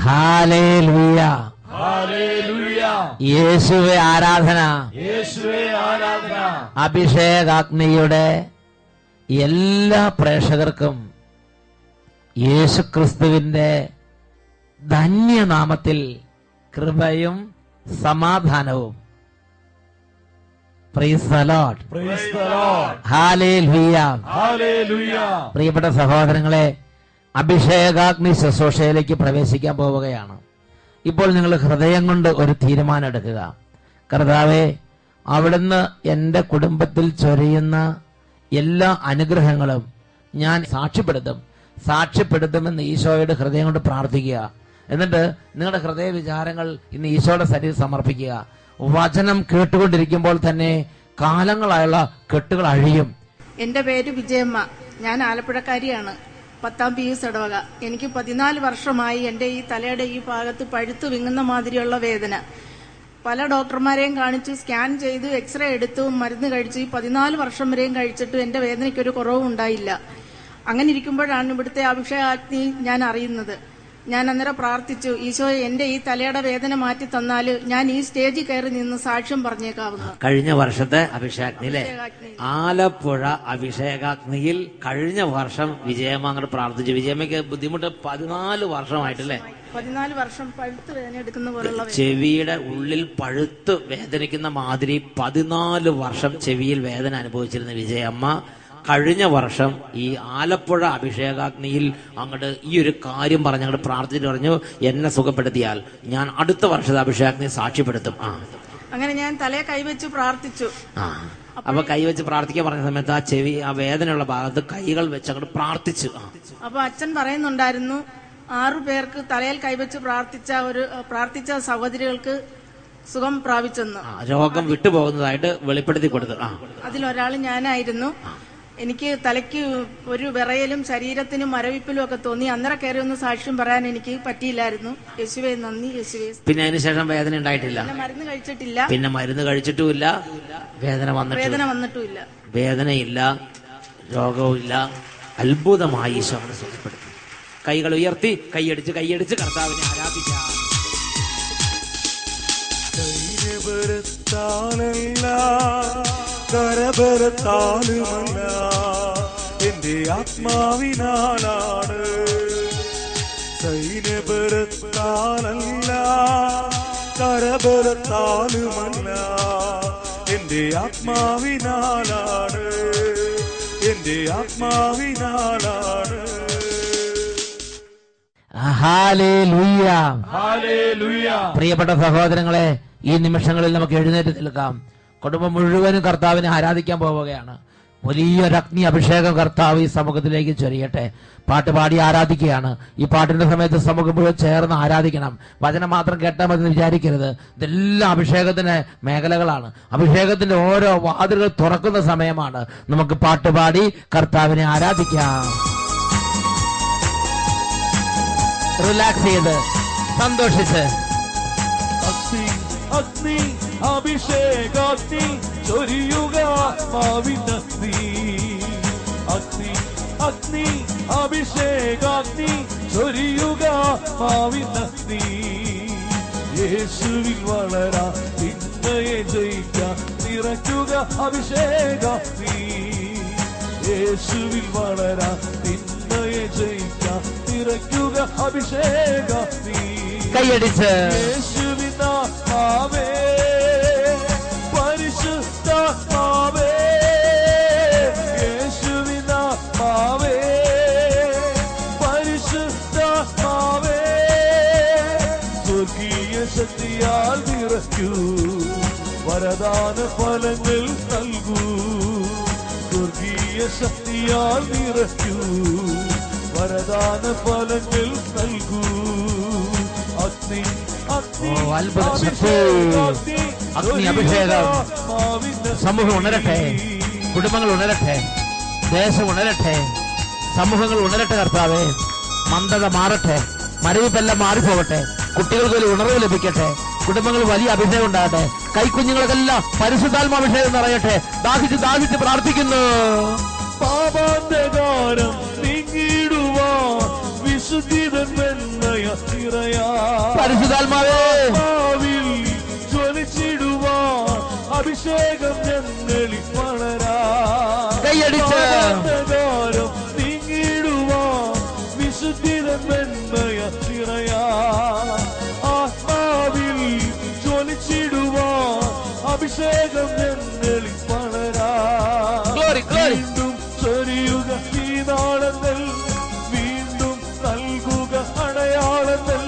Hallelujah, hallelujah. യേശുവേ ആരാധന. യേശുവേ ആരാധന. അഭിഷേകാഗ്നിയുടെ എല്ലാ പ്രേക്ഷകർക്കും യേശുക്രിസ്തുവിന്റെ ധന്യനാമത്തിൽ കൃപയും സമാധാനവും. Praise the Lord. Praise the Lord. Hallelujah. Hallelujah. പ്രിയപ്പെട്ട സഹോദരങ്ങളെ, അഭിഷേകാഗ്നി ശുശ്രൂഷയിലേക്ക് പ്രവേശിക്കാൻ പോവുകയാണ്. ഇപ്പോൾ നിങ്ങൾ ഹൃദയം കൊണ്ട് ഒരു തീരുമാനം എടുക്കുക. കർത്താവേ, അവിടുന്ന് എൻ്റെ കുടുംബത്തിൽ ചൊരിയുന്ന എല്ലാ അനുഗ്രഹങ്ങളും ഞാൻ സാക്ഷ്യപ്പെടുത്തുമെന്ന് ഈശോയുടെ ഹൃദയം കൊണ്ട് പ്രാർത്ഥിക്കുക. എന്നിട്ട് നിങ്ങളുടെ ഹൃദയ വിചാരങ്ങൾ ഇന്ന് ഈശോയുടെ സന്നിധിയിൽ സമർപ്പിക്കുക. വചനം കേട്ടുകൊണ്ടിരിക്കുമ്പോൾ തന്നെ കാലങ്ങളായുള്ള കെട്ടുകൾ അഴിയും. എന്റെ പേര് വിജയമ്മ. ഞാൻ ആലപ്പുഴക്കാരിയാണ്. 10ാം PUS ഇടവക. എനിക്ക് 14 വർഷമായി എന്റെ ഈ തലയുടെ ഈ ഭാഗത്ത് പഴുത്തു വിങ്ങുന്ന മാതിരിയുള്ള വേദന. പല ഡോക്ടർമാരെയും കാണിച്ചു, സ്കാൻ ചെയ്തു, എക്സ്റേ എടുത്തു, മരുന്ന് കഴിച്ചു. ഈ 14 വർഷം വരെയും കഴിച്ചിട്ടും എന്റെ വേദനയ്ക്കൊരു കുറവും ഉണ്ടായില്ല. അങ്ങനെ ഇരിക്കുമ്പോഴാണ് ഇവിടുത്തെ അഭിഷേകാഗ്നി ഞാൻ അറിയുന്നത്. ഞാൻ അന്നേരം പ്രാർത്ഥിച്ചു, ഈശോ എന്റെ ഈ തലയുടെ വേദന മാറ്റി തന്നാല് ഞാൻ ഈ സ്റ്റേജിൽ കയറി നിന്ന് സാക്ഷ്യം പറഞ്ഞേക്കാവുന്നു. കഴിഞ്ഞ വർഷത്തെ അഭിഷേകാഗ്നിയിലെ ആലപ്പുഴ അഭിഷേകാഗ്നിയിൽ കഴിഞ്ഞ വർഷം വിജയമ്മ അങ്ങോട്ട് പ്രാർത്ഥിച്ചു. വിജയമ്മയ്ക്ക് ബുദ്ധിമുട്ട് 14 വർഷമായിട്ടല്ലേ? 14 വർഷം പഴുത്ത് വേദന എടുക്കുന്ന പോലുള്ള ചെവിയുടെ ഉള്ളിൽ പഴുത്ത് വേദനിക്കുന്ന മാതിരി 14 വർഷം ചെവിയിൽ വേദന അനുഭവിച്ചിരുന്ന വിജയമ്മ കഴിഞ്ഞ വർഷം ഈ ആലപ്പുഴ അഭിഷേകാഗ്നിയിൽ അങ്ങോട്ട് ഈ ഒരു കാര്യം പറഞ്ഞ് അങ്ങോട്ട് പ്രാർത്ഥിച്ചിട്ട് പറഞ്ഞു, എന്നെ സുഖപ്പെടുത്തിയാൽ ഞാൻ അടുത്ത വർഷത്തെ അഭിഷേകാഗ്നി സാക്ഷ്യപ്പെടുത്തും. അങ്ങനെ ഞാൻ തലയെ കൈവച്ച് പ്രാർത്ഥിച്ചു. അപ്പൊ കൈവച്ച് പ്രാർത്ഥിക്കാൻ പറഞ്ഞ സമയത്ത് ആ ചെവി, ആ വേദനയുള്ള ഭാഗത്ത് കൈകൾ വെച്ച് അങ്ങോട്ട് പ്രാർത്ഥിച്ചു. അപ്പൊ അച്ഛൻ പറയുന്നുണ്ടായിരുന്നു, 6 പേർക്ക് തലയിൽ കൈവച്ച് പ്രാർത്ഥിച്ച സഹോദരികൾക്ക് സുഖം പ്രാപിച്ചെന്ന്, രോഗം വിട്ടുപോകുന്നതായിട്ട് വെളിപ്പെടുത്തി കൊടുത്തു. അതിലൊരാൾ ഞാനായിരുന്നു. എനിക്ക് തലയ്ക്ക് ഒരു വിറയലും ശരീരത്തിനും മരവിപ്പിലും ഒക്കെ തോന്നി. അന്നേരം കയറി ഒന്ന് സാക്ഷ്യം പറയാൻ എനിക്ക് പറ്റിയില്ലായിരുന്നു. യേശുവേ നന്ദി, യേശുവേ. പിന്നെ അതിനുശേഷം വേദന ഉണ്ടായിട്ടില്ല? മരുന്ന് കഴിച്ചിട്ടില്ല. പിന്നെ മരുന്ന് കഴിച്ചിട്ടുമില്ല, വേദന വന്നിട്ടുമില്ല. വേദനയില്ല, രോഗവുമില്ല. അത്ഭുതമായി ഈശോ സുഖപ്പെടുത്തി. കൈകൾ ഉയർത്തി കൈയടിച്ച് കർത്താവിനെ ആരാധിക്കാം. കരബലത്താലുമല്ല, എന്റെ ആത്മാവിനാലാണ്. സൈന്യബലത്താലല്ല, കരബലത്താലുമല്ല, എന്റെ ആത്മാവിനാലാണ്, എന്റെ ആത്മാവിനാലാണ്. Hallelujah, hallelujah. പ്രിയപ്പെട്ട സഹോദരങ്ങളെ, ഈ നിമിഷങ്ങളിൽ നമുക്ക് എഴുന്നേറ്റ് നിൽക്കാം. കുടുംബം മുഴുവനും കർത്താവിനെ ആരാധിക്കാൻ പോവുകയാണ്. വലിയൊരു അഗ്നി അഭിഷേകം കർത്താവ് ഈ സമൂഹത്തിലേക്ക് ചൊരിയട്ടെ. പാട്ട് പാടി ആരാധിക്കുകയാണ്. ഈ പാട്ടിന്റെ സമയത്ത് സമൂഹം മുഴുവൻ ചേർന്ന് ആരാധിക്കണം. വചനം മാത്രം കേട്ടാൽ മതി എന്ന് വിചാരിക്കരുത്. ഇതെല്ലാം അഭിഷേകത്തിന്റെ മേഖലകളാണ്. അഭിഷേകത്തിന്റെ ഓരോ വാതിലുകൾ തുറക്കുന്ന സമയമാണ്. നമുക്ക് പാട്ട് പാടി കർത്താവിനെ ആരാധിക്കാം. റിലാക്സ് ചെയ്ത് സന്തോഷിച്ച്. അഗ്നി അഭിഷേകാഗ്നി ചൊരിയുക ആത്മാവിനഗ്നി. അഗ്നി അഗ്നി അഭിഷേകാഗ്നി ചൊരിയുക ആത്മാവിനഗ്നി. യേശുവിൽ വളരാ തിന്മയെ ജയിക്കാൻ നിറയ്ക്കുക അഭിഷേകാഗ്നി. യേശുവിൽ വളരാ തിന്മയെ ജയിക്കാൻ നിറയ്ക്കുക അഭിഷേകാഗ്നി. കൈയടിച്ച് യേശുവിനാത്മാവേ, പരിശുദ്ധാത്മാവേ, യേശുവിനാത്മാവേ, പരിശുദ്ധാത്മാവേ, സ്വർഗീയ ശക്തിയാൽ നിറയ്ക്കൂ, വരദാന ഫലങ്ങൾ നൽകൂ. സ്വർഗീയ ശക്തിയാൽ നിറയ്ക്കൂ, വരദാന ഫലങ്ങൾ നൽകൂ. അഗ്നി അഗ്നി അഭിഷേകം. സമൂഹം ഉണരട്ടെ, കുടുംബങ്ങൾ ഉണരട്ടെ, ദേശം ഉണരട്ടെ, സമൂഹങ്ങൾ ഉണരട്ടെ. കർത്താവേ, മന്ദത മാറട്ടെ, മരവിപ്പെല്ലാം മാറിപ്പോകട്ടെ, കുട്ടികൾക്ക് ഒരു ഉണർവ് ലഭിക്കട്ടെ, കുടുംബങ്ങൾ വലിയ അഭിഷേകം ഉണ്ടാകട്ടെ, കൈക്കുഞ്ഞുങ്ങൾക്കെല്ലാം പരിശുദ്ധാത്മാഭിഷേകം നിറയട്ടെ. ദാഹിച്ച് പ്രാർത്ഥിക്കുന്നു. പാപാന്തകാരം നീങ്ങിടുവാൻ വിശുദ്ധിതൻ വെണ്ണയ നിറയ കാലം നീങ്ങിടുവാൻ വിശുദ്ധിതൻ വെണ്മയ നിറയാ ആത്മാവിൽ ജ്വലിച്ചിടുവാൻ അഭിഷേകം ഞങ്ങളിൽ പളരാ വീണ്ടും ചൊരിയുക ഈ നാളങ്ങൾ വീണ്ടും നൽകുക അടയാളങ്ങൾ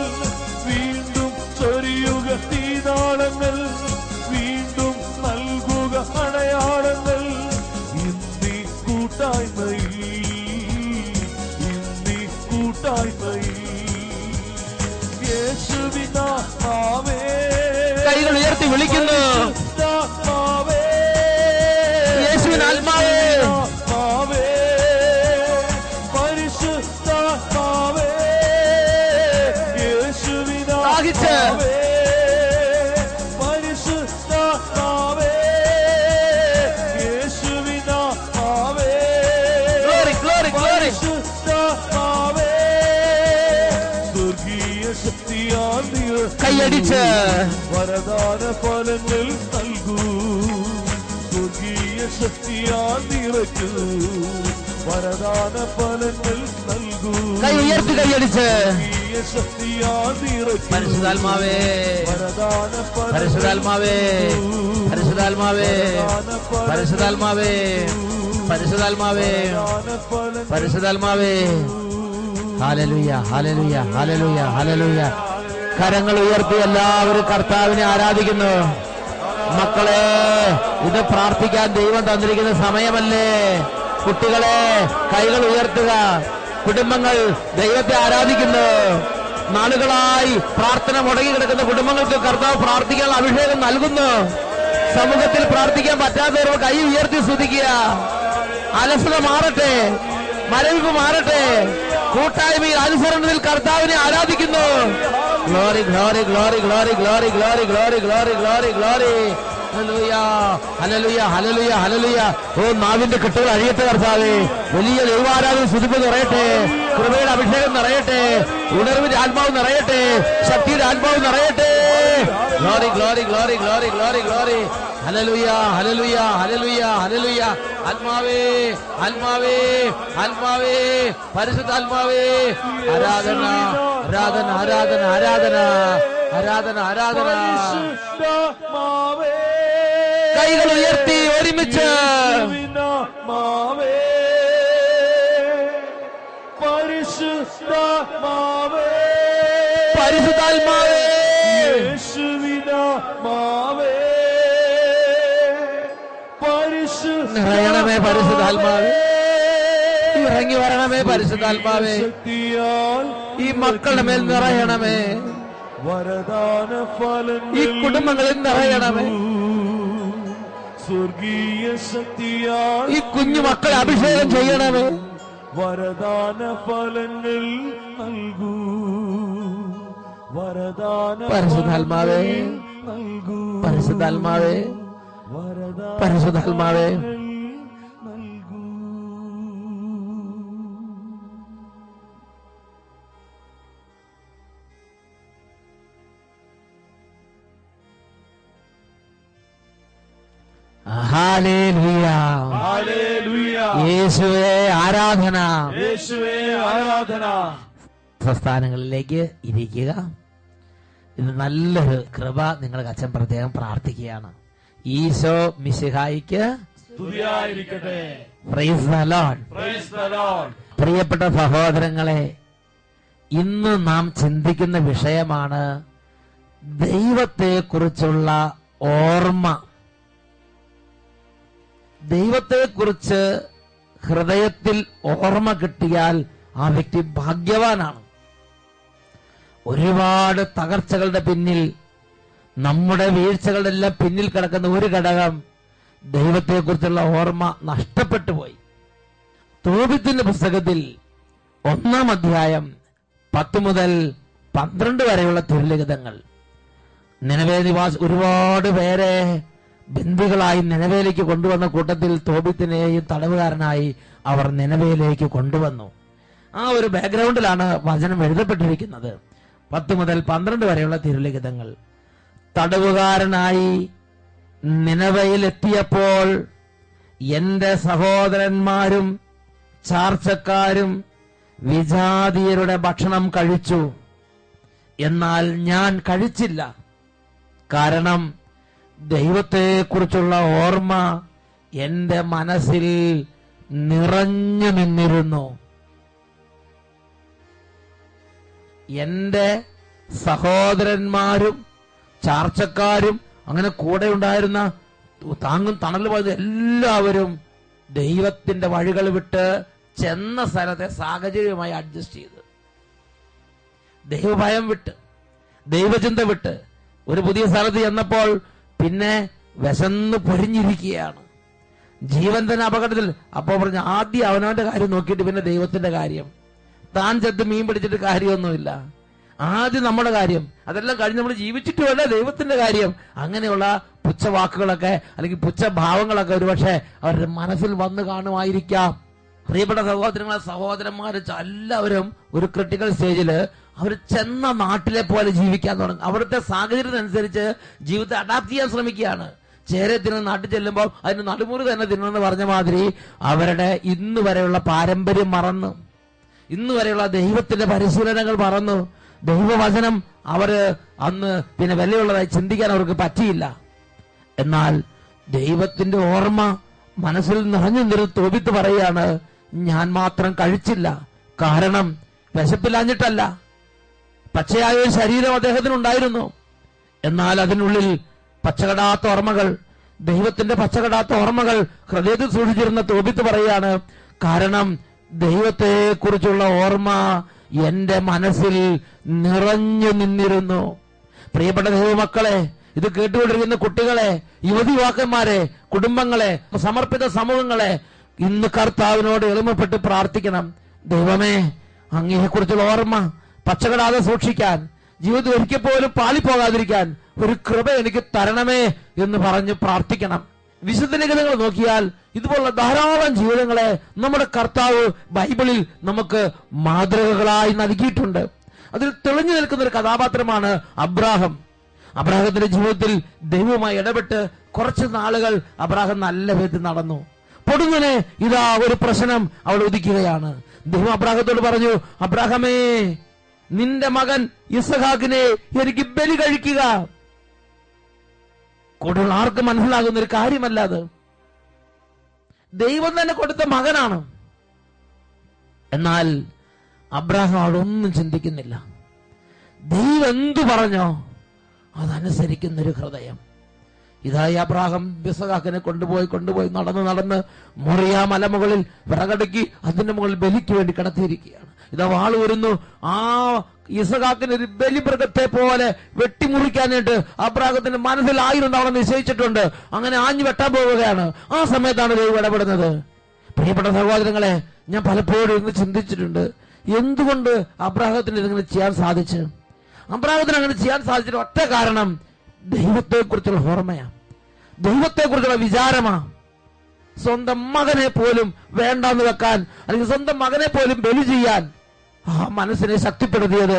വീണ്ടും ചൊരിയുക ഈ നാളങ്ങൾ വീണ്ടും നൽകുക അടയാളങ്ങൾ ഇന്നീ കൂട്ടായ്മയിൽ യേശുവിനാത്മാവേ കൈകൾ ഉയർത്തി വിളിക്കുന്നു. യേശുവിനാത്മാവേ പരിശുദ്ധാത്മാവേ യേശുവിനാത്മാവേ പരിശുദ്ധാത്മാവേ യേശുവിനാത്മാവേ പരിശുദ്ധാത്മാവേ സ്വർഗീയ ശക്തിയാൽ കൈയടിച്ച് വരദാന ഫലങ്ങൾ നൽകൂ സ്വർഗീയ ശക്തിയാൽ നിറയ്ക്കൂ വരദാന ഫലങ്ങൾ നൽകൂ കൈ ഉയർത്തി കൈയടിച്ച് സ്വർഗീയ ശക്തിയാൽ നിറയ്ക്കൂ പരിശുദ്ധാത്മാവേ വരദാന പരിശുദ്ധാത്മാവേ പരിശുദ്ധാത്മാവേ പരിശുദ്ധാത്മാവേ പരിശുദ്ധാത്മാവേ പരിശുദ്ധാത്മാവേ ഹല്ലേലൂയ ഹല്ലേലൂയ ഹല്ലേലൂയ ഹല്ലേലൂയ. കരങ്ങൾ ഉയർത്തി എല്ലാവരും കർത്താവിനെ ആരാധിക്കുന്നു. മക്കളെ, ഇത് പ്രാർത്ഥിക്കാൻ ദൈവം തന്നിരിക്കുന്ന സമയമല്ലേ? കുട്ടികളെ, കൈകൾ ഉയർത്തുക. കുടുംബങ്ങൾ ദൈവത്തെ ആരാധിക്കുന്നു. നാളുകളായി പ്രാർത്ഥന മുടങ്ങി കിടക്കുന്ന കുടുംബങ്ങൾക്ക് കർത്താവ് പ്രാർത്ഥിക്കാനുള്ള അഭിഷേകം നൽകുന്നു. സമൂഹത്തിൽ പ്രാർത്ഥിക്കാൻ പറ്റാത്തവർ കൈ ഉയർത്തി സ്തുതിക്കുക. അലസത മാറട്ടെ, മരവിപ്പ് മാറട്ടെ. കൂട്ടായ്മയിൽ അനുസരണത്തിൽ കർത്താവിനെ ആരാധിക്കുന്നു. Glory glory glory glory glory glory glory glory glory glory. Hallelujah hallelujah hallelujah hallelujah. ഓ, നാവിന്റെ കെട്ടുകൾ അഴിയട്ടെ കർത്താവേ. വലിയ ദൈവാരാധന സ്തുതിപ്പ് നിറയട്ടെ. കൃപയുടെ അഭിഷേകം നിറയട്ടെ. ഉണർവിന്റെ ആത്മാവ് നിറയട്ടെ. ശക്തിയുടെ ആത്മാവ് നിറയട്ടെ. Glory glory glory glory glory glory. Hallelujah hallelujah hallelujah hallelujah. ആത്മാവേ ആത്മാവേ ആത്മാവേ പരിശുദ്ധാത്മാവേ ആരാധന ആരാധന ആരാധന ആരാധന ആരാധന ആരാധന. കൈകൾ ഉയർത്തി ഒരുമിച്ച് പരിശുദ്ധാത്മാവേ പരിശുദ്ധാത്മാവേ പരിശുദ്ധാത്മാവേ യേശുവിനാത്മാവേ നിറയണമേ പരിശുദ്ധാത്മാവേ. ഇറങ്ങി വരണമേ പരിശുദ്ധാത്മാവേ. ഈ മക്കളുടെ മേൽ നിറയണമേ. വരദാന ഫലങ്ങൾ ഈ കുടുംബങ്ങളിൽ നിറയണമേ. സ്വർഗീയ ശക്തിയാൽ ഈ കുഞ്ഞു മക്കളെ അഭിഷേകം ചെയ്യണമേ. വരദാന ഫലങ്ങൾ നൽകൂ വരദാന പരിശുദ്ധാത്മാവേ നൽകൂ പരിശുദ്ധാത്മാവേ വരദാന പരിശുദ്ധാത്മാവേ. നൽകൂ. Hallelujah hallelujah. യേശുവേ ആരാധന. യേശുവേ ആരാധന. പ്രസ്ഥാനങ്ങളിലേക്ക് ഇരിക്കുക. ഇത് നല്ലൊരു കൃപ നിങ്ങൾക്ക് അച്ഛൻ പ്രത്യേകം പ്രാർത്ഥിക്കുകയാണ്. ഈശോ മിശിഹായിക്ക് സ്തുതിയായിരിക്കട്ടെ. Praise the Lord. Praise the Lord. പ്രിയപ്പെട്ട സഹോദരങ്ങളെ, ഇന്ന് നാം ചിന്തിക്കുന്ന വിഷയമാണ് ദൈവത്തെക്കുറിച്ചുള്ള ഓർമ്മ. ദൈവത്തെക്കുറിച്ച് ഹൃദയത്തിൽ ഓർമ്മ കിട്ടിയാൽ ആ വ്യക്തി ഭാഗ്യവാനാണ്. ഒരുപാട് തകർച്ചകളുടെ പിന്നിൽ, നമ്മുടെ വീഴ്ചകളുടെ എല്ലാം പിന്നിൽ കിടക്കുന്ന ഒരു ഘടകം ദൈവത്തെക്കുറിച്ചുള്ള ഓർമ്മ നഷ്ടപ്പെട്ടു പോയി. തോബിത്തിന്റെ പുസ്തകത്തിൽ 1-ാം അധ്യായം 10 മുതൽ 12 വരെയുള്ള തിരുലിഖിതങ്ങൾ, നിനവേ നിവാസി ഒരുപാട് പേരെ ബന്ദികളായി നിനവയിലേക്ക് കൊണ്ടുവന്ന കൂട്ടത്തിൽ തോബിത്തിനെയും തടവുകാരനായി അവർ നിനവയിലേക്ക് കൊണ്ടുവന്നു. ആ ഒരു ബാക്ക്ഗ്രൗണ്ടിലാണ് വചനം എഴുതപ്പെട്ടിരിക്കുന്നത്. 10 മുതൽ 12 വരെയുള്ള തിരുലിഖിതങ്ങൾ. തടവുകാരനായി നിനവയിൽ എത്തിയപ്പോൾ എന്റെ സഹോദരന്മാരും ചാർച്ചക്കാരും വിജാതീയരുടെ ഭക്ഷണം കഴിച്ചു, എന്നാൽ ഞാൻ കഴിച്ചില്ല. കാരണം ദൈവത്തെക്കുറിച്ചുള്ള ഓർമ്മ എന്റെ മനസ്സിൽ നിറഞ്ഞു നിന്നിരുന്നു. എന്റെ സഹോദരന്മാരും ചാർച്ചക്കാരും അങ്ങനെ കൂടെ ഉണ്ടായിരുന്ന താങ്ങും തണൽ പോയത് എല്ലാവരും ദൈവത്തിന്റെ വഴികൾ വിട്ട് ചെന്ന സ്ഥലത്തെ സാഹചര്യവുമായി അഡ്ജസ്റ്റ് ചെയ്ത്, ദൈവഭയം വിട്ട്, ദൈവചിന്ത വിട്ട് ഒരു പുതിയ സ്ഥലത്ത് ചെന്നപ്പോൾ പിന്നെ വിശന്ന് പൊരിഞ്ഞിരിക്കുകയാണ്, ജീവൻ തന്നെ അപകടത്തിൽ. അപ്പോൾ പറഞ്ഞു, ആദ്യം അവനവന്റെ കാര്യം നോക്കിയിട്ട് പിന്നെ ദൈവത്തിന്റെ കാര്യം. താൻ ചെത്ത് മീൻ പിടിച്ചിട്ട് കാര്യമൊന്നുമില്ല, ആദ്യം നമ്മുടെ കാര്യം. അതെല്ലാം കഴിഞ്ഞ് നമ്മൾ ജീവിച്ചിട്ടുമല്ല ദൈവത്തിന്റെ കാര്യം. അങ്ങനെയുള്ള പുച്ഛവാക്കുകളൊക്കെ അല്ലെങ്കിൽ പുച്ഛഭാവങ്ങളൊക്കെ ഒരുപക്ഷെ അവരുടെ മനസ്സിൽ വന്നു കാണുമായിരിക്കാം. പ്രിയപ്പെട്ട സഹോദരങ്ങളെ, സഹോദരന്മാര് എല്ലാവരും ഒരു ക്രിട്ടിക്കൽ സ്റ്റേജില് അവർ ചെന്ന നാട്ടിലെ പോലെ ജീവിക്കാൻ തുടങ്ങും. അവിടുത്തെ സാഹചര്യത്തിനനുസരിച്ച് ജീവിതത്തെ അഡാപ്റ്റ് ചെയ്യാൻ ശ്രമിക്കുകയാണ്. ചേരെ തിന്നുന്ന നാട്ടിൽ ചെല്ലുമ്പോൾ അതിന് നടുമുറി തന്നെ തിന്നെന്ന് പറഞ്ഞ മാതിരി അവരുടെ ഇന്ന് വരെയുള്ള പാരമ്പര്യം മറന്നു, ഇന്ന് വരെയുള്ള ദൈവത്തിന്റെ പരിശീലനങ്ങൾ മറന്നു. ദൈവവചനം അവര് അന്ന് പിന്നെ വിലയുള്ളതായി ചിന്തിക്കാൻ അവർക്ക് പറ്റിയില്ല. എന്നാൽ ദൈവത്തിന്റെ ഓർമ്മ മനസ്സിൽ നിറഞ്ഞു നിന്നിരുന്ന തോബിത്ത് പറയാണ്, ഞാൻ മാത്രം കഴിച്ചില്ല. കാരണം വിശപ്പില്ലാഞ്ഞിട്ടല്ല, പച്ചയായ ഒരു ശരീരം അദ്ദേഹത്തിനുണ്ടായിരുന്നു. എന്നാൽ അതിനുള്ളിൽ പച്ചകടാത്ത ഓർമ്മകൾ, ദൈവത്തിന്റെ പച്ചകടാത്ത ഓർമ്മകൾ ഹൃദയത്തിൽ സൂക്ഷിച്ചിരുന്ന തോബിത്ത് പറയാണ്, കാരണം ദൈവത്തെ കുറിച്ചുള്ള ഓർമ്മ എന്റെ മനസ്സിൽ നിറഞ്ഞു നിന്നിരുന്നു. പ്രിയപ്പെട്ട ദൈവമക്കളെ, ഇത് കേട്ടുകൊണ്ടിരിക്കുന്ന കുട്ടികളെ, യുവതി യുവാക്കന്മാരെ, കുടുംബങ്ങളെ, സമർപ്പിത സമൂഹങ്ങളെ, ഇന്ന് കർത്താവിനോട് എളിമപ്പെട്ട് പ്രാർത്ഥിക്കണം. ദൈവമേ, അങ്ങയെക്കുറിച്ചുള്ള ഓർമ്മ പച്ചകടാതെ സൂക്ഷിക്കാൻ, ജീവിതത്തിൽ ഒരിക്കൽ പോലും പാളിപ്പോകാതിരിക്കാൻ ഒരു കൃപ എനിക്ക് തരണമേ എന്ന് പറഞ്ഞ് പ്രാർത്ഥിക്കണം. വിശുദ്ധ ലിഖിതങ്ങൾ നോക്കിയാൽ ഇതുപോലുള്ള ധാരാളം ജീവിതങ്ങളെ നമ്മുടെ കർത്താവ് ബൈബിളിൽ നമുക്ക് മാതൃകകളായി നൽകിയിട്ടുണ്ട്. അതിൽ തെളിഞ്ഞു നിൽക്കുന്ന ഒരു കഥാപാത്രമാണ് അബ്രാഹം. അബ്രാഹത്തിന്റെ ജീവിതത്തിൽ ദൈവവുമായി ഇടപെട്ട് കുറച്ച് നാളുകൾ അബ്രാഹം നല്ല വിധത്തിൽ നടന്നു. പൊടുന്നനെ ഇതാ ഒരു പ്രശ്നം അവിടെ ഉദിക്കുകയാണ്. ദൈവം അബ്രാഹത്തോട് പറഞ്ഞു, അബ്രാഹമേ, നിന്റെ മകൻ ഇസഹാക്കിനെ എനിക്ക് ബലി കഴിക്കുക. കൂടുതൽ ആർക്കും മനസ്സിലാകുന്ന ഒരു കാര്യമല്ല അത്. ദൈവം തന്നെ കൊടുത്ത മകനാണ്. എന്നാൽ അബ്രാഹാം അതൊന്നും ചിന്തിക്കുന്നില്ല. ദൈവം എന്തു പറഞ്ഞോ അതനുസരിക്കുന്നൊരു ഹൃദയം. ഇതായി അബ്രാഹാം ഇസഹാക്കിനെ കൊണ്ടുപോയി നടന്ന് മോറിയ മലമുകളിൽ വിറകടുക്കി അതിന്റെ മുകളിൽ ബലിക്ക് വേണ്ടി കിടത്തിയിരിക്കുകയാണ്. ഇതാ വാള് വരുന്നു. ആ ഇസഹാക്കിന് ഒരു ബലിമൃഗത്തെ പോലെ വെട്ടിമുറിക്കാനായിട്ട് അബ്രാഹത്തിന്റെ മനസ്സിൽ 1000 തവണ നിശ്ചയിച്ചിട്ടുണ്ട്. അങ്ങനെ ആഞ്ഞു വെട്ടാൻ പോവുകയാണ്. ആ സമയത്താണ് ദൈവം ഇടപെടുന്നത്. പ്രിയപ്പെട്ട സഹോദരങ്ങളെ, ഞാൻ പലപ്പോഴും ഇന്ന് ചിന്തിച്ചിട്ടുണ്ട്, എന്തുകൊണ്ട് അബ്രാഹത്തിന് ഇതിങ്ങനെ ചെയ്യാൻ സാധിച്ചു? അബ്രാഹത്തിന് അങ്ങനെ ചെയ്യാൻ സാധിച്ചിട്ട് ഒറ്റ കാരണം, ദൈവത്തെക്കുറിച്ചുള്ള ഓർമ്മയാണ്, ദൈവത്തെക്കുറിച്ചുള്ള വിചാരമാ. സ്വന്തം മകനെ പോലും വേണ്ടാന്ന് വെക്കാൻ, അല്ലെങ്കിൽ സ്വന്തം മകനെ പോലും ബലി ചെയ്യാൻ ആ മനസ്സിനെ ശക്തിപ്പെടുത്തിയത്.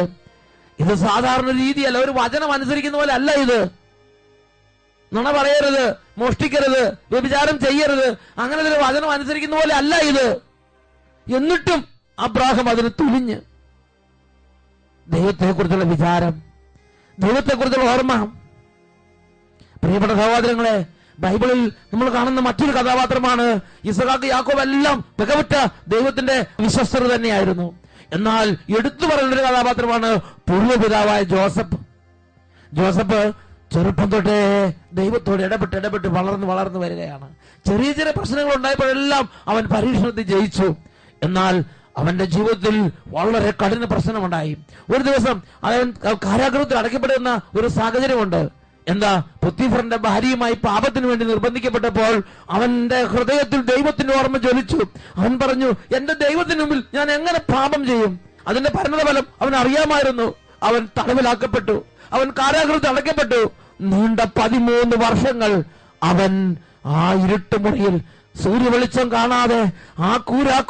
ഇത് സാധാരണ രീതിയല്ല, ഒരു വചനം അനുസരിക്കുന്ന പോലെ അല്ല ഇത്. നുണ പറയരുത്, മോഷ്ടിക്കരുത്, വ്യഭിചാരം ചെയ്യരുത്, അങ്ങനെ ഒരു വചനം അനുസരിക്കുന്ന പോലെ അല്ല ഇത്. എന്നിട്ടും അബ്രാഹാം അതിന് തുനിഞ്ഞ് ദൈവത്തെക്കുറിച്ചുള്ള വിചാരം, ദൈവത്തെക്കുറിച്ചുള്ള ഓർമ്മ. പ്രിയപ്പെട്ട സഹോദരങ്ങളെ, ബൈബിളിൽ നമ്മൾ കാണുന്ന മറ്റൊരു കഥാപാത്രമാണ് ഇസഹാക്ക്. യാക്കോബ് എല്ലാം മികവുറ്റ ദൈവത്തിന്റെ വിശ്വസ്തർ തന്നെയായിരുന്നു. എന്നാൽ എടുത്തു പറയുന്ന ഒരു കഥാപാത്രമാണ് പൂർവ്വപിതാവായ ജോസഫ്. ജോസഫ് ചെറുപ്പം തൊട്ടേ ദൈവത്തോട് ഇടപെട്ട് വളർന്നു വരികയാണ്. ചെറിയ ചെറിയ പ്രശ്നങ്ങൾ ഉണ്ടായപ്പോഴെല്ലാം അവൻ പരീക്ഷണത്തിൽ ജയിച്ചു. എന്നാൽ അവന്റെ ജീവിതത്തിൽ വളരെ കഠിന പ്രശ്നമുണ്ടായി. ഒരു ദിവസം അവൻ കാരാഗൃഹത്തിൽ അടയ്ക്കപ്പെടുന്ന ഒരു സാഹചര്യമുണ്ട്. എന്താ, പൊത്തിഫറിന്റെ ഭാര്യയുമായി പാപത്തിന് വേണ്ടി നിർബന്ധിക്കപ്പെട്ടപ്പോൾ അവന്റെ ഹൃദയത്തിൽ ദൈവത്തിന്റെ ഓർമ്മ ജ്വലിച്ചു. അവൻ പറഞ്ഞു, എന്റെ ദൈവത്തിന് മുമ്പിൽ ഞാൻ എങ്ങനെ പാപം ചെയ്യും? അതിന്റെ പരിണതഫലം അവൻ അറിയാമായിരുന്നു. അവൻ തടവിലാക്കപ്പെട്ടു, അവൻ കാരാഗൃഹത്തിൽ അടയ്ക്കപ്പെട്ടു. നീണ്ട 13 വർഷങ്ങൾ അവൻ ആ ഇരുട്ടുമുറിയിൽ സൂര്യവെളിച്ചം കാണാതെ ആ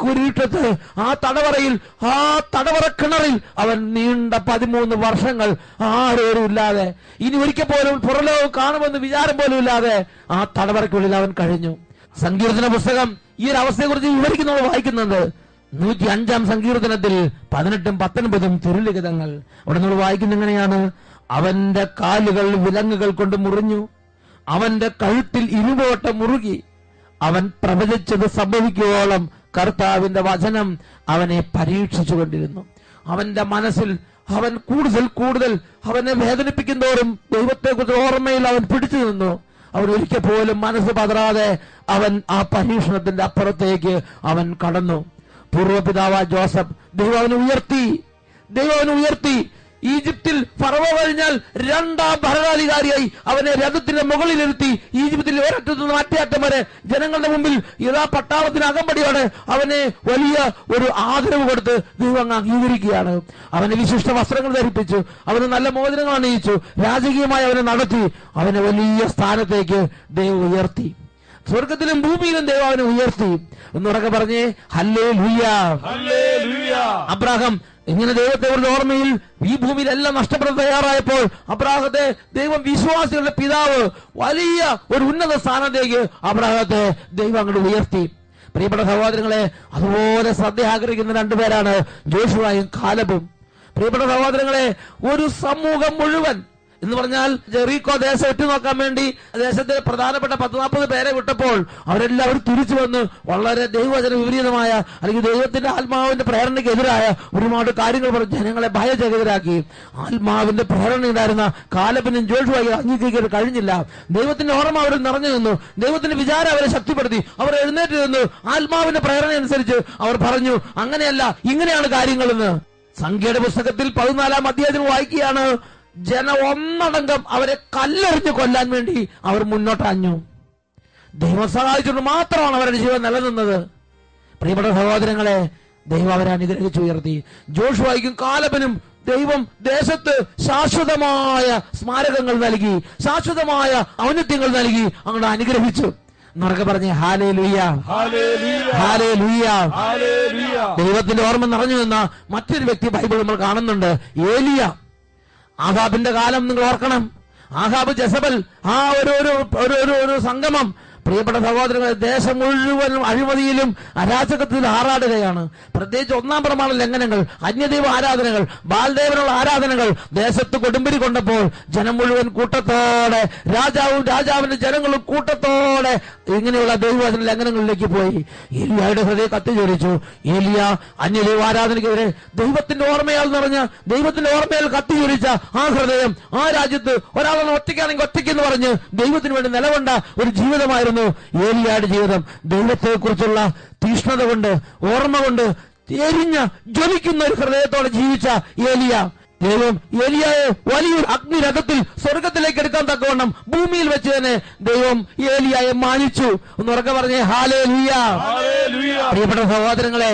കൂരിട്ടത്ത് ആ തടവറയിൽ, ആ തടവറ കിണറിൽ അവൻ നീണ്ട 13 വർഷങ്ങൾ ആരോരും ഇല്ലാതെ, ഇനി ഒരിക്കൽ പോലും പുറലോകം കാണുമെന്ന് വിചാരം പോലും ഇല്ലാതെ ആ തടവറയ്ക്കുള്ളിൽ അവൻ കഴിഞ്ഞു. സങ്കീർത്തന പുസ്തകം ഈ ഒരു അവസ്ഥയെക്കുറിച്ച് വിവരിക്കുന്നത് വായിക്കുന്നുണ്ട്. 105-ാം സങ്കീർത്തനത്തിൽ 18-ഉം 19-ഉം തിരുലിഖിതങ്ങൾ. അവിടെ നമ്മൾ വായിക്കുന്ന എങ്ങനെയാണ്? അവന്റെ കാലുകൾ വിലങ്ങുകൾ കൊണ്ട് മുറിഞ്ഞു, അവന്റെ കഴുത്തിൽ ഇരുമ്പോട്ട മുറുകി, അവൻ പ്രവചിച്ചത് സംഭവിക്കുവോളം കർത്താവിന്റെ വചനം അവനെ പരീക്ഷിച്ചുകൊണ്ടിരുന്നു. അവന്റെ മനസ്സിൽ അവൻ കൂടുതൽ കൂടുതൽ അവനെ വേദനിപ്പിക്കുന്നതോറും ദൈവത്തെക്കുറിച്ച് ഓർമ്മയിൽ അവൻ പിടിച്ചു നിന്നു. അവൻ ഒരിക്കൽ പോലും മനസ്സ് പതറാതെ അവൻ ആ പരീക്ഷണത്തിന്റെ അപ്പുറത്തേക്ക് അവൻ കടന്നു. പൂർവ്വപിതാവ് ജോസഫ് ദൈവം അവനെ ഉയർത്തി. ഈജിപ്തിൽ ഫറവോ കഴിഞ്ഞാൽ 2ാം ഭരണാധികാരിയായി അവനെ രഥത്തിന്റെ മുകളിലിരുത്തി ഈജിപ്തിൽ ഒരറ്റത്തു നിന്ന് മറ്റേ അറ്റം വരെ ജനങ്ങളുടെ മുമ്പിൽ ഇതാ പട്ടാളത്തിന് അകമ്പടിയോടെ അവനെ വലിയ ഒരു ആദരവ് കൊടുത്ത് ദൈവം അങ്ങ് അംഗീകരിക്കുകയാണ്. അവനെ വിശിഷ്ട വസ്ത്രങ്ങൾ ധരിപ്പിച്ചു, അവന് നല്ല മോതിരങ്ങൾ അണിയിച്ചു, രാജകീയമായി അവനെ നടത്തി, അവനെ വലിയ സ്ഥാനത്തേക്ക് ദൈവം ഉയർത്തി. സ്വർഗത്തിലും ഭൂമിയിലും ദൈവം അവനെ ഉയർത്തി. ഒന്നുറക്കെ പറഞ്ഞേ ഹല്ലേലൂയ. അബ്രാഹാം ഇങ്ങനെ ദൈവത്തെക്കുറിച്ച് ഓർമ്മയിൽ ഈ ഭൂമിയിലെല്ലാം നഷ്ടപ്പെടാൻ തയ്യാറായപ്പോൾ അബ്രാഹത്തെ ദൈവം വിശ്വാസികളുടെ പിതാവ് വലിയ ഒരു ഉന്നത സ്ഥാനത്തേക്ക് അബ്രാഹത്തെ ദൈവം അങ്ങോട്ട് ഉയർത്തി. പ്രിയപ്പെട്ട സഹോദരങ്ങളെ, അതുപോലെ ശ്രദ്ധ ആഗ്രഹിക്കുന്ന 2 പേരാണ് ജോഷുവയും കാലബും. പ്രിയപ്പെട്ട സഹോദരങ്ങളെ, ഒരു സമൂഹം മുഴുവൻ എന്ന് പറഞ്ഞാൽ ജെറീക്കോ ദേശം ഒറ്റുനോക്കാൻ വേണ്ടി ദേശത്തിലെ പ്രധാനപ്പെട്ട 10-40 പേരെ വിട്ടപ്പോൾ അവരെല്ലാവരും തിരിച്ചു വന്ന് വളരെ ദൈവവചന വിപരീതമായ അല്ലെങ്കിൽ ദൈവത്തിന്റെ ആത്മാവിന്റെ പ്രേരണയ്ക്കെതിരായ ഒരുപാട് കാര്യങ്ങൾ പറഞ്ഞ് ജനങ്ങളെ ഭയചകിതരാക്കി. ആത്മാവിന്റെ പ്രേരണ ഉണ്ടായിരുന്ന കാലബിനും ജോഷുവയും അംഗീകരിക്കാൻ കഴിഞ്ഞില്ല. ദൈവത്തിന്റെ ഓർമ്മ അവരിൽ നിറഞ്ഞു നിന്നു, ദൈവത്തിന്റെ വിചാരം അവരെ ശക്തിപ്പെടുത്തി. അവർ എഴുന്നേറ്റ് നിന്നു. ആത്മാവിന്റെ പ്രേരണ അനുസരിച്ച് അവർ പറഞ്ഞു, അങ്ങനെയല്ല, ഇങ്ങനെയാണ് കാര്യങ്ങളെന്ന്. സംഖ്യയുടെ പുസ്തകത്തിൽ 14-ാം അധ്യായത്തിൽ വായിക്കുകയാണ്, ജനം ഒന്നടങ്കം അവരെ കല്ലെറിഞ്ഞ് കൊല്ലാൻ വേണ്ടി അവർ മുന്നോട്ടഞ്ഞു. ദൈവം സഹായിച്ചുകൊണ്ട് മാത്രമാണ് അവരുടെ ജീവൻ നിലനിന്നത്. പ്രിയപ്പെട്ട സഹോദരങ്ങളെ, ദൈവം അവരെ അനുഗ്രഹിച്ചു ഉയർത്തി. ജോഷുവയ്ക്കും കാലബിനും ദൈവം ദേശത്ത് ശാശ്വതമായ സ്മാരകങ്ങൾ നൽകി, ശാശ്വതമായ ഔന്നത്യങ്ങൾ നൽകി, അങ്ങോട്ട് അനുഗ്രഹിച്ചു. എന്നൊക്കെ പറഞ്ഞേ ഹല്ലേലൂയ, ഹല്ലേലൂയ. ദൈവത്തിന്റെ ഓർമ്മ നിറഞ്ഞു നിന്ന മറ്റൊരു വ്യക്തി ബൈബിൾ നമ്മൾ കാണുന്നുണ്ട്, ഏലിയ. ആഹാബിന്റെ കാലം നിങ്ങൾ ഓർക്കണം. ആഹാബ് ജസബൽ ആ ഒരു സംഗമം. പ്രിയപ്പെട്ട സഹോദരങ്ങളെ, ദേശം മുഴുവനും അഴിമതിയിലും അരാജകത്തിലും ആറാടുകയാണ്. പ്രത്യേകിച്ച് 1-ാം പ്രമാണ ലംഘനങ്ങൾ, അന്യദൈവ ആരാധനകൾ, ബാൽദേവനുള്ള ആരാധനകൾ ദേശത്ത് കൊടുമ്പിരി കൊണ്ടപ്പോൾ ജനം മുഴുവൻ കൂട്ടത്തോടെ, രാജാവിന്റെ ജനങ്ങളും കൂട്ടത്തോടെ ഇങ്ങനെയുള്ള ദൈവവചന ലംഘനങ്ങളിലേക്ക് പോയി. ഏലിയായുടെ ഹൃദയം കത്തിജ്വലിച്ചു. ഏലിയ അന്യദൈവ ആരാധനയ്ക്കെതിരെ ദൈവത്തിന്റെ ഓർമ്മയാൽ നിറഞ്ഞ, ദൈവത്തിന്റെ ഓർമ്മയാൽ കത്തിജ്വലിച്ച ആ ഹൃദയം ആ രാജ്യത്ത് ഒരാളെ ഒറ്റയ്ക്കാണെങ്കിൽ ഒറ്റയ്ക്കെന്ന് പറഞ്ഞ് ദൈവത്തിന് വേണ്ടി നിലകൊണ്ട ഒരു ജീവിതമായിരുന്നു ഏലിയായുടെ ജീവിതം. ദൈവത്തെക്കുറിച്ചുള്ള തീഷ്ണത കൊണ്ട്, ഓർമ്മ കൊണ്ട് എരിഞ്ഞ ജ്വലിക്കുന്ന ഒരു ഹൃദയത്തോടെ ജീവിച്ച ഏലിയ, ദൈവം ഏലിയായെ വലിയൊരു അഗ്നിരഥത്തിൽ സ്വർഗത്തിലേക്ക് എടുക്കാൻ തക്കവണ്ണം ഭൂമിയിൽ വെച്ച് തന്നെ ദൈവം ഏലിയായെ മാനിച്ചു. ഒന്ന് ഉറക്കെ പറഞ്ഞേ ഹല്ലേലൂയ. പ്രിയപ്പെട്ട സഹോദരങ്ങളെ,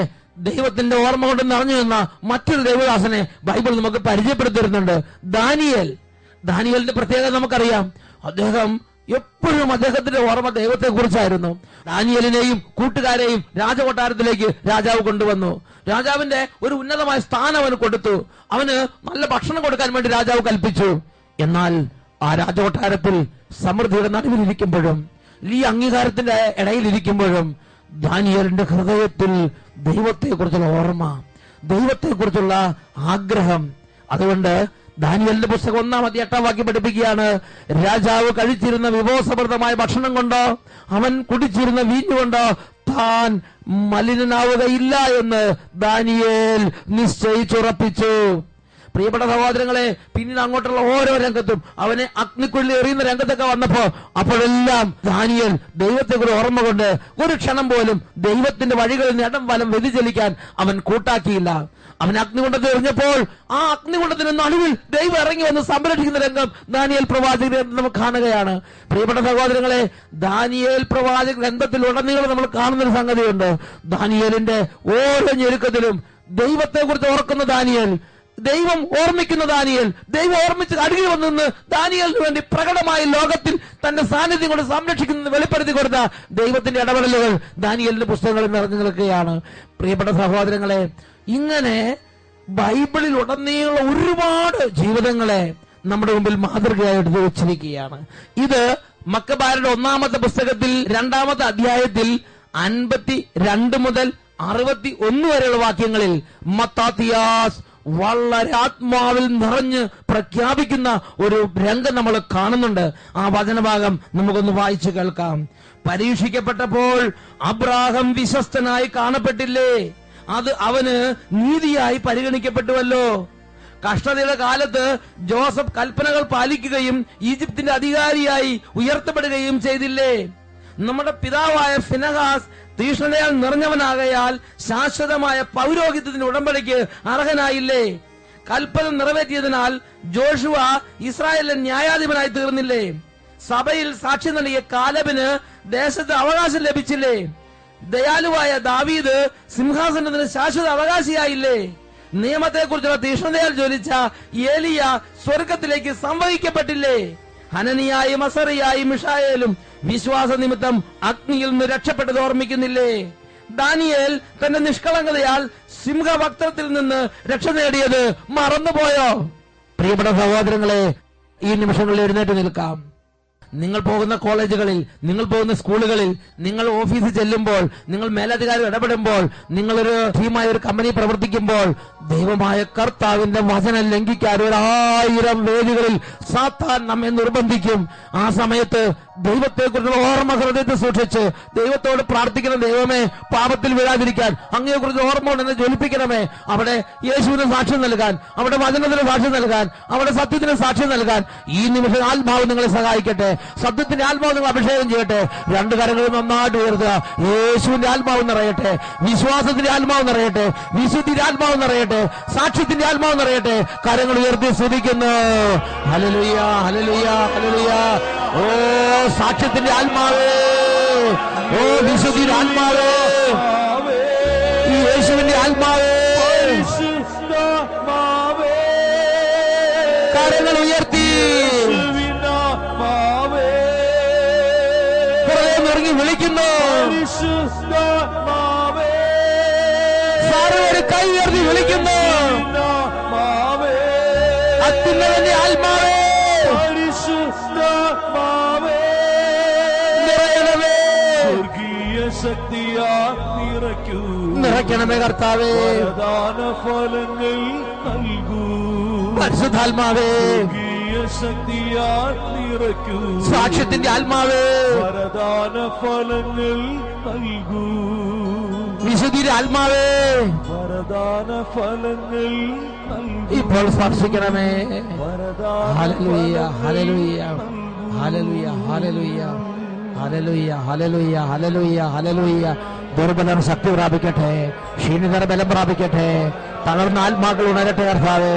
ദൈവത്തിന്റെ ഓർമ്മ കൊണ്ട് നിറഞ്ഞു നിന്ന മറ്റൊരു ദൈവദാസനെ ബൈബിൾ നമുക്ക് പരിചയപ്പെടുത്തിരുന്നുണ്ട്, ദാനിയേലിന്റെ പ്രത്യേകത നമുക്കറിയാം. അദ്ദേഹം എപ്പോഴും അദ്ദേഹത്തിന്റെ ഓർമ്മ ദൈവത്തെ കുറിച്ചായിരുന്നു. ദാനിയേലിനെയും കൂട്ടുകാരെയും രാജകൊട്ടാരത്തിലേക്ക് രാജാവ് കൊണ്ടുവന്നു. രാജാവിന്റെ ഒരു ഉന്നതമായ സ്ഥാനം അവന് കൊടുത്തു. അവന് നല്ല ഭക്ഷണം കൊടുക്കാൻ വേണ്ടി രാജാവ് കൽപ്പിച്ചു. എന്നാൽ ആ രാജകൊട്ടാരത്തിൽ സമൃദ്ധിയുടെ നടുവിലിരിക്കുമ്പോഴും ഈ അംഗീകാരത്തിന്റെ ഇടയിലിരിക്കുമ്പോഴും ദാനിയേലിന്റെ ഹൃദയത്തിൽ ദൈവത്തെക്കുറിച്ചുള്ള ഓർമ്മ, ദൈവത്തെക്കുറിച്ചുള്ള ആഗ്രഹം. അതുകൊണ്ട് ദാനിയേലിന്റെ പുസ്തകം 1-ാം അധ്യായം 8-ാം വാക്യം പഠിപ്പിക്കുകയാണ്, രാജാവ് കഴിച്ചിരുന്ന വിഭവസമൃദ്ധമായ ഭക്ഷണം കൊണ്ടോ അവൻ കുടിച്ചിരുന്ന വീഞ്ഞുകൊണ്ടോ താൻ മലിനനാവുകയില്ല എന്ന് ദാനിയേൽ നിശ്ചയിച്ചുറപ്പിച്ചു. പ്രിയപ്പെട്ട സഹോദരങ്ങളെ, പിന്നീട് അങ്ങോട്ടുള്ള ഓരോ രംഗത്തും അവനെ അഗ്നിക്കുള്ളിൽ എറിയുന്ന രംഗത്തൊക്കെ വന്നപ്പോ അപ്പോഴെല്ലാം ദാനിയേൽ ദൈവത്തെക്കുറിച്ച് ഓർമ്മ കൊണ്ട് ഒരു ക്ഷണം പോലും ദൈവത്തിന്റെ വഴികളിൽ നിന്ന് ഇടം വലം വ്യതിചലിക്കാൻ അവൻ കൂട്ടാക്കിയില്ല. അവൻ അഗ്നികുണ്ഡത്തിൽ എറിഞ്ഞപ്പോൾ ആ അഗ്നികുണ്ഡത്തിന് നടുവിൽ ദൈവം ഇറങ്ങി വന്ന് സംരക്ഷിക്കുന്ന രംഗം ദാനിയേൽ പ്രവാചകൻ നമുക്ക് കാണുകയാണ്. പ്രിയപ്പെട്ട സഹോദരങ്ങളെ, ദാനിയേൽ പ്രവാചക ഗ്രന്ഥത്തിൽ ഉടനീളം നമ്മൾ കാണുന്നൊരു സംഗതിയുണ്ട്. ദാനിയേലിന്റെ ഓരോ ഞെരുക്കത്തിലും ദൈവത്തെക്കുറിച്ച് ഓർക്കുന്ന ദാനിയേൽ, ദൈവം ഓർമ്മിക്കുന്ന ദാനിയേൽ, ദൈവം ഓർമ്മിച്ച് അടുകി വന്നെന്ന് ദാനിയേലിന് വേണ്ടി പ്രകടമായി ലോകത്തിൽ തന്റെ സാന്നിധ്യം കൊണ്ട് സംരക്ഷിക്കുന്നത് വെളിപ്പെടുത്തി കൊടുത്ത ദൈവത്തിന്റെ ഇടപെടലുകൾ ദാനിയേലിന്റെ പുസ്തകങ്ങളിൽ നിറഞ്ഞു നിൽക്കുകയാണ്. പ്രിയപ്പെട്ട സഹോദരങ്ങളെ, ഇങ്ങനെ ബൈബിളിൽ ഉടനീളം ഒരുപാട് ജീവിതങ്ങളെ നമ്മുടെ മുമ്പിൽ മാതൃകയായി എടുത്തു വെച്ചിരിക്കുകയാണ്. ഇത് മക്കബാരുടെ 1-ാമത്തെ പുസ്തകത്തിൽ 2-ാമത്തെ അധ്യായത്തിൽ 52 മുതൽ 61 വരെയുള്ള വാക്യങ്ങളിൽ മത്താത്തിയാസ് വളരെ ആത്മാവിൽ നിറഞ്ഞ് പ്രഖ്യാപിക്കുന്ന ഒരു രംഗം നമ്മൾ കാണുന്നുണ്ട്. ആ വചനഭാഗം നമുക്കൊന്ന് വായിച്ചു കേൾക്കാം. പരീക്ഷിക്കപ്പെട്ടപ്പോൾ അബ്രാഹാം വിശ്വസ്തനായി കാണപ്പെട്ടില്ലേ, അത് അവന് നീതിയായി പരിഗണിക്കപ്പെട്ടുവല്ലോ. കഷ്ടതയുടെ കാലത്ത് ജോസഫ് കൽപ്പനകൾ പാലിക്കുകയും ഈജിപ്തിന്റെ അധികാരിയായി ഉയർത്തപ്പെടുകയും ചെയ്തില്ലേ. നമ്മുടെ പിതാവായ ഫിനഹാസ് തീഷ്ണതയാൽ നിറഞ്ഞവനാകയാൽ ശാശ്വതമായ പൗരോഹിത്യത്തിന്റെ ഉടമ്പടിക്ക് അർഹനായില്ലേ. കൽപ്പന നിറവേറ്റിയതിനാൽ ജോഷുവ ഇസ്രായേലിലെ ന്യായാധിപനായി തീർന്നില്ലേ. സഭയിൽ സാക്ഷി നൽകിയ കാലബിന് ദേശത്ത് അവകാശം ലഭിച്ചില്ലേ. ദയാലുവായ ദാവീദ് സിംഹാസനത്തിന് ശാശ്വത അവകാശിയായില്ലേ. നിയമത്തെക്കുറിച്ചുള്ള തീഷ്ണതയാൽ ജ്വലിച്ച ഏലിയ സ്വർഗത്തിലേക്ക് സംവഹിക്കപ്പെട്ടില്ലേ. ഹനനിയായും അസറിയായും മിഷായേലും വിശ്വാസ നിമിത്തം അഗ്നിയിൽ നിന്ന് രക്ഷപ്പെട്ടത് ഓർമ്മിക്കുന്നില്ലേ. ദാനിയേൽ തന്റെ നിഷ്കളങ്കതയാൽ സിംഹവക്ത്രത്തിൽ നിന്ന് രക്ഷ നേടിയത് മറന്നുപോയോ? പ്രിയപ്പെട്ട സഹോദരങ്ങളെ, ഈ നിമിഷങ്ങളിൽ എഴുന്നേറ്റ് നിൽക്കാം. നിങ്ങൾ പോകുന്ന കോളേജുകളിൽ, നിങ്ങൾ പോകുന്ന സ്കൂളുകളിൽ, നിങ്ങൾ ഓഫീസിൽ ചെല്ലുമ്പോൾ, നിങ്ങൾ മേലധികാരി ഇടപെടുമ്പോൾ, നിങ്ങളൊരു ടീമായ ഒരു കമ്പനി പ്രവർത്തിക്കുമ്പോൾ, ദൈവമായ കർത്താവിന്റെ വചനം ലംഘിക്കാൻ 1000 വേദികളിൽ സാത്താൻ നമ്മെ നിർബന്ധിക്കും. ആ സമയത്ത് ദൈവത്തെക്കുറിച്ചുള്ള ഓർമ്മ ഹൃദയത്തെ സൂക്ഷിച്ച് ദൈവത്തോട് പ്രാർത്ഥിക്കുന്ന, ദൈവമേ പാപത്തിൽ വീഴാതിരിക്കാൻ അങ്ങയെക്കുറിച്ച് ഓർമ്മ ഉണ്ടെന്ന് ജ്വലിപ്പിക്കണമേ. അവിടെ യേശുവിന് സാക്ഷ്യം നൽകാൻ, അവിടെ വചനത്തിന് സാക്ഷ്യം നൽകാൻ, അവിടെ സത്യത്തിന് സാക്ഷ്യം നൽകാൻ ഈ നിമിഷം ആത്മാവ് നിങ്ങളെ സഹായിക്കട്ടെ. സത്യത്തിന്റെ ആത്മാവ് നിങ്ങൾ അഭിഷേകം ചെയ്യട്ടെ. 2 കരങ്ങളും നന്നായിട്ട് ഉയർത്തുക. യേശുവിന്റെ ആത്മാവ് നിറയട്ടെ, വിശ്വാസത്തിന്റെ ആത്മാവ് നിറയട്ടെ, വിശുദ്ധിന്റെ ആത്മാവ് നിറയട്ടെ, സാക്ഷ്യത്തിന്റെ ആത്മാവ് നിറയട്ടെ. കരങ്ങൾ ഉയർത്തി സ്തുതിക്കുന്നു. Hallelujah, hallelujah, hallelujah. ഓ സാക്ഷ്യത്തിന്റെ ആത്മാവേ, ഓ വിശുദ്ധിയുടെ ആത്മാവേ, ഈ യേശുവിന്റെ ആത്മാവേ, കരങ്ങൾ ഉയർത്തി ഇറങ്ങി വിളിക്കുന്നു. ഒരു കൈ ഉയർത്തി വിളിക്കുന്നു. അത്യുന്നതന്റെ ആത്മാവേ, നിറയണമേ, ശക്തിയാ നിറയ്ക്കൂ, നിറയ്ക്കണമേ കർത്താവേ. ഫലങ്ങൾ നൽകൂ പരിശുദ്ധാത്മാവേ, ശക്തിയാ നിറയ്ക്കൂ, സാക്ഷ്യത്തിന്റെ ആത്മാവേ, വരദാന ഫലങ്ങൾ നൽകൂ, വിശുദ്ധിയുടെ ആത്മാവേ, വരദാന ഫലങ്ങൾ നൽകൂ. ഇപ്പോൾ സ്പർശിക്കണമേ. Hallelujah, hallelujah, hallelujah, hallelujah, hallelujah, hallelujah, hallelujah, hallelujah. ദുർബലർ ശക്തി പ്രാപിക്കട്ടെ, ക്ഷീണിതർ ബലം പ്രാപിക്കട്ടെ, തളർന്ന ആത്മാക്കൾ ഉണരട്ടെ കർത്താവേ.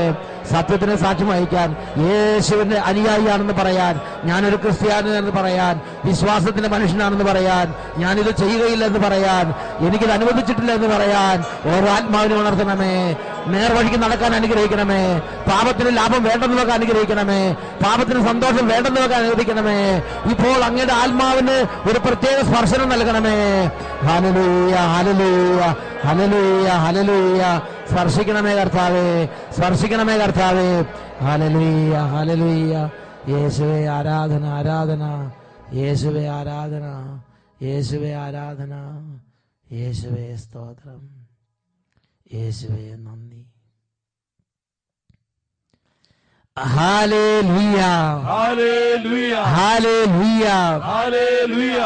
സത്യത്തിന് സാക്ഷ്യം വഹിക്കാൻ, യേശുവിന്റെ അനുയായിയാണെന്ന് പറയാൻ, ഞാനൊരു ക്രിസ്ത്യാനിയെന്ന് പറയാൻ, വിശ്വാസത്തിന്റെ മനുഷ്യനാണെന്ന് പറയാൻ, ഞാനിത് ചെയ്യുകയില്ലെന്ന് പറയാൻ, എനിക്കിത് അനുവദിച്ചിട്ടില്ല എന്ന് പറയാൻ ഓരോ ആത്മാവിനെ ഉണർത്തണമേ. നേർവഴിക്ക് നടക്കാൻ അനുഗ്രഹിക്കണമേ. പാപത്തിന് ലാഭം വേണ്ടെന്നതൊക്കെ അനുഗ്രഹിക്കണമേ. പാപത്തിന് സന്തോഷം വേണ്ടെന്നതൊക്കെ അനുവദിക്കണമേ. ഇപ്പോൾ അങ്ങയുടെ ആത്മാവിന് ഒരു പ്രത്യേക സ്പർശനം നൽകണമേ. Hallelujah, hallelujah, hallelujah, hallelujah. സ്പർശിക്കണമേ കർത്താവേ, സ്പർശിക്കണമേ കർത്താവേ. Hallelujah, hallelujah. യേശുവേ ആരാധന, ആരാധന, യേശുവേ ആരാധന, യേശുവേ ആരാധന, യേശുവേ സ്തോത്രം, യേശുവേ നന്ദി. Hallelujah, hallelujah, hallelujah, hallelujah.